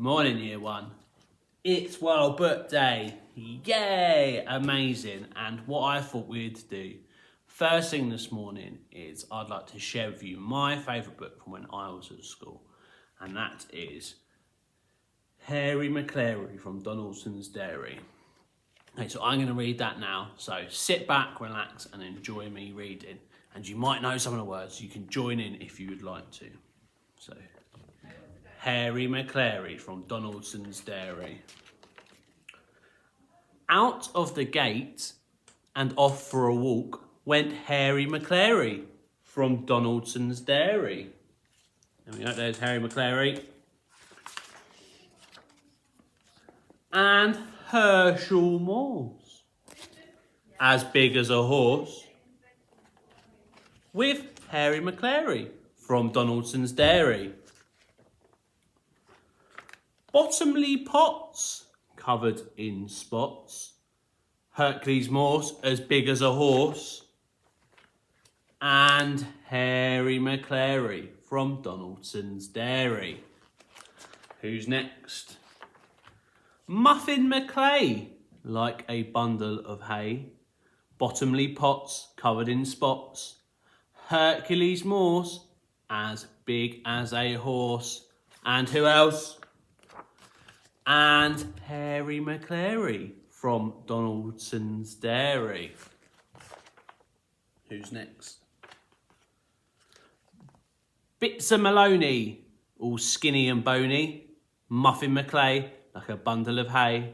Morning, year one. It's World Book Day. Yay! Amazing. And what I thought we'd do first thing this morning is I'd like to share with you my favourite book from when I was at school. And that is Harry McClary from Donaldson's Dairy. Okay, so I'm going to read that now. So sit back, relax and enjoy me reading. And you might know some of the words. You can join in if you would like to. So, Harry McClary from Donaldson's Dairy. Out of the gate and off for a walk went Harry McClary from Donaldson's Dairy. There we go, there's Harry McClary. And Herschel Morse, as big as a horse, with Harry McClary from Donaldson's Dairy. Bottomley pots covered in spots, Hercules Morse as big as a horse, and Harry McClary from Donaldson's Dairy. Who's next? Muffin McClay, like a bundle of hay, Bottomley pots covered in spots, Hercules Morse as big as a horse, and who else? And Harry McClary from Donaldson's Dairy. Who's next? Bits of Maloney, all skinny and bony, Muffin McClay, like a bundle of hay,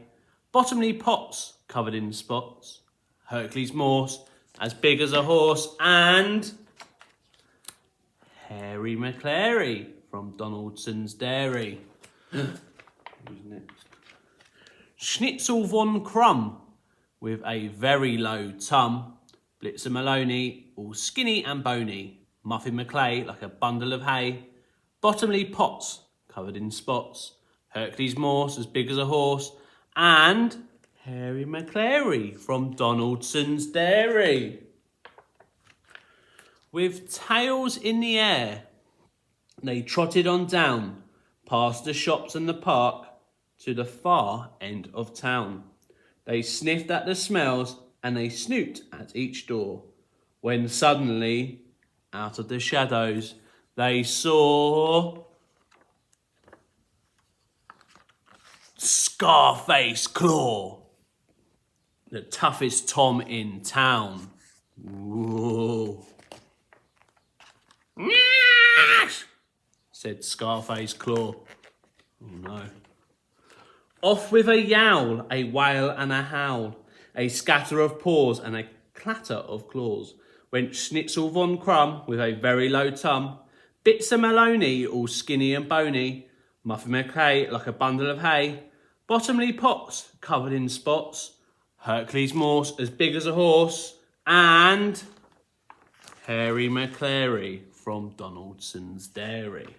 Bottomley pots covered in spots, Hercules Morse as big as a horse, and Harry McClary from Donaldson's Dairy. Who's next? Schnitzel von Crumb with a very low tum, Blitzer Maloney all skinny and bony, Muffin McClay like a bundle of hay, Bottomley pots covered in spots, Hercules Morse as big as a horse, and Harry McClary from Donaldson's Dairy. With tails in the air, they trotted on down, past the shops and the park, to the far end of town. They sniffed at the smells and they snooped at each door, when suddenly, out of the shadows, they saw Scarface Claw, the toughest Tom in town. Whoa. Said Scarface Claw. Oh no. Off with a yowl, a wail and a howl, a scatter of paws and a clatter of claws, went Schnitzel von Crumb with a very low tum, Bits of Maloney all skinny and bony, Muffin McClay like a bundle of hay, Bottomley pots covered in spots, Hercules Morse as big as a horse, and Harry McClary from Donaldson's Dairy.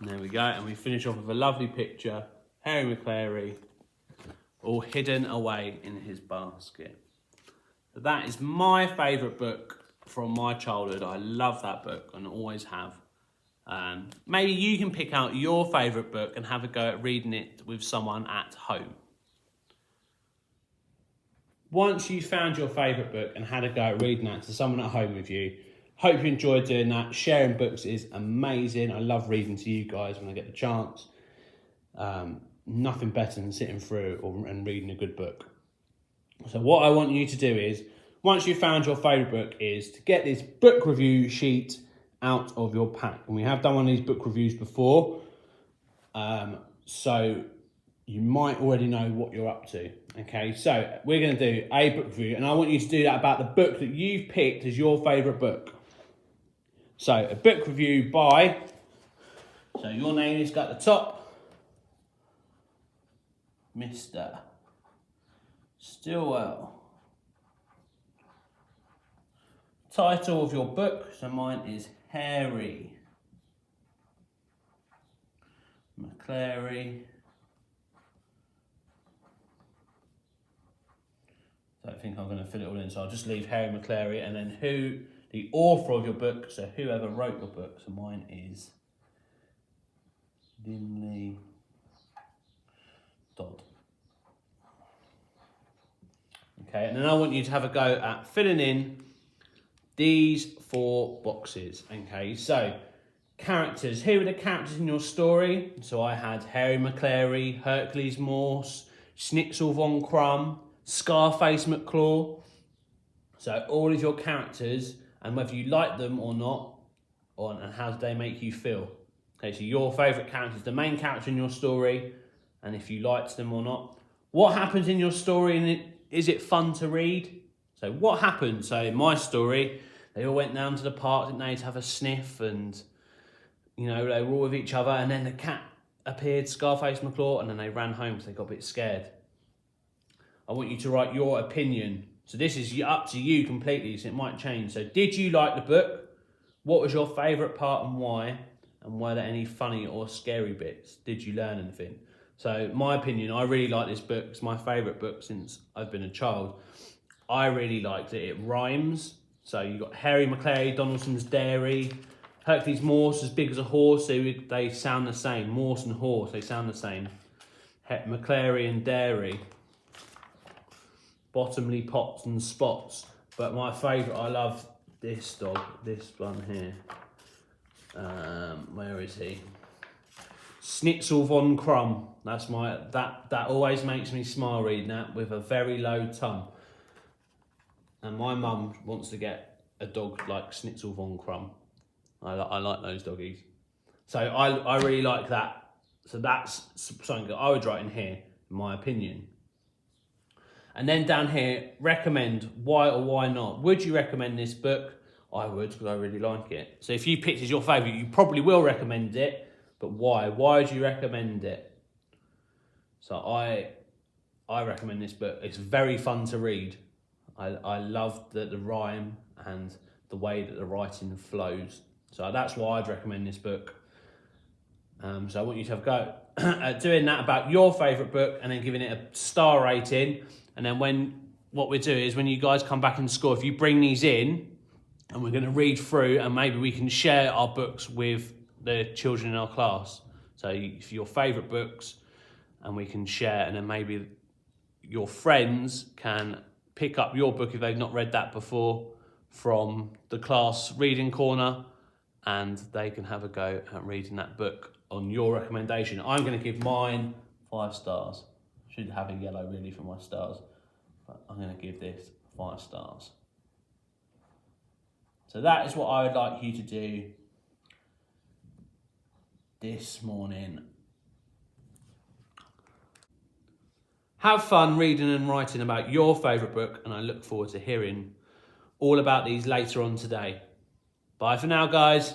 And there we go, and we finish off with a lovely picture, Harry McClary, all hidden away in his basket. So that is my favourite book from my childhood. I love that book and always have. Maybe you can pick out your favourite book and have a go at reading it with someone at home. Once you've found your favourite book and had a go at reading that to someone at home with you, hope you enjoyed doing that. Sharing books is amazing. I love reading to you guys when I get the chance. Nothing better than sitting through and reading a good book. So what I want you to do is, once you've found your favourite book, is to get this book review sheet out of your pack. And we have done one of these book reviews before. So you might already know what you're up to. Okay, so we're going to do a book review, and I want you to do that about the book that you've picked as your favourite book. So a book review by, so your name is at the top, Mr Stillwell. Title of your book, so mine is Harry McClary. Don't think I'm going to fit it all in, so I'll just leave Harry McClary, and then who the author of your book, so whoever wrote your book, so mine is Dimly Dodd. Okay, and then I want you to have a go at filling in these 4 boxes. Okay, so characters. Here are the characters in your story. So I had Harry McClary, Hercules Morse, Schnitzel von Crumb, Scarface McClaw. So all of your characters, and whether you like them or not, and how do they make you feel. Okay, so your favourite character is the main character in your story, and if you liked them or not. What happens in your story, and is it fun to read? So what happened? So in my story, they all went down to the park, didn't they, to have a sniff, and you know, they were all with each other, and then the cat appeared, Scarface McClaw, and then they ran home because they got a bit scared. I want you to write your opinion. So this is up to you completely, so it might change. So did you like the book? What was your favourite part and why? And were there any funny or scary bits? Did you learn anything? So my opinion, I really like this book. It's my favourite book since I've been a child. I really liked it. It rhymes. So you've got Harry McClary, Donaldson's Dairy, Hercules Morse, as big as a horse. So they sound the same. Morse and horse, they sound the same. McClary and Dairy. Bottomley Pots and Spots. But my favourite, I love this dog, this one here. Where is he? Schnitzel von Crumb. That's my, that always makes me smile reading that, with a very low tongue. And my mum wants to get a dog like Schnitzel von Crumb. I like those doggies. So I really like that. So that's something that I would write in here, in my opinion. And then down here, recommend, why or why not. Would you recommend this book? I would, because I really like it. So if you picked it as your favourite, you probably will recommend it. But why? Why would you recommend it? So I recommend this book. It's very fun to read. I love the rhyme and the way that the writing flows. So that's why I'd recommend this book. So I want you to have a go at doing that about your favourite book and then giving it a star rating. And then what we do is when you guys come back in school, if you bring these in, and we're going to read through, and maybe we can share our books with the children in our class. So if your favourite books, and we can share, and then maybe your friends can pick up your book if they've not read that before from the class reading corner, and they can have a go at reading that book on your recommendation. I'm going to give mine 5 stars. Should have a yellow really for my stars, but I'm going to give this 5 stars. So that is what I would like you to do this morning. Have fun reading and writing about your favourite book, and I look forward to hearing all about these later on today. Bye for now, guys.